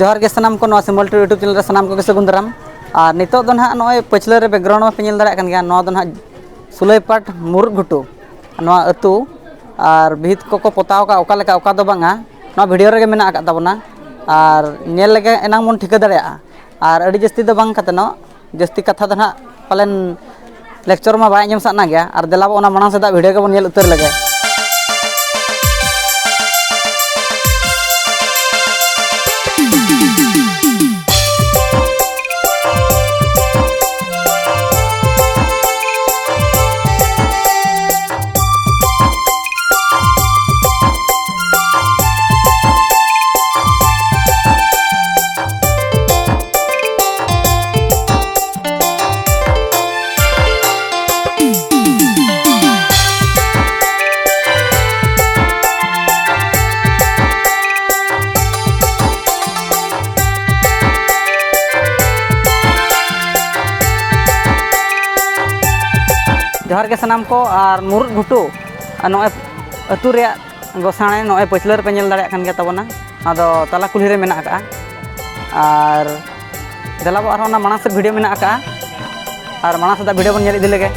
जोहार के सनाम को सिमल टू यूट्यूब चैनल सनाम को सगुन दाराम और नितो दो ना नॉय पछले रे बैकग्राउंड में पे नेल दाड़ा गया नो दो ना सुलैपाट मुरुद घुटू नो अतु और भीत को पोताव का ओका लेका ओका दो बांगा नो वीडियो रे मेना आका ताबना और नेल लगे एनांग मन ठिका दाड़ा और अड़ी जस्ती दो बांग कते नो जस्ती कथा दो ना पालन लेक्चर में बाय आंजम साना गया और देलाबो ओना मानग सेदा वीडियो के बन नेल उतर लगे जोहार के सनाम को और मुरुद घुटू नॉय अतु रे गोसाणे नॉय पछलर पे नेल दाड़ा खान गया तबना आदो तला कुल्ही रे मेना का और देलाबो आरो ना मानग से वीडियो मेना का और मानग से वीडियो बन नेल इदि लगे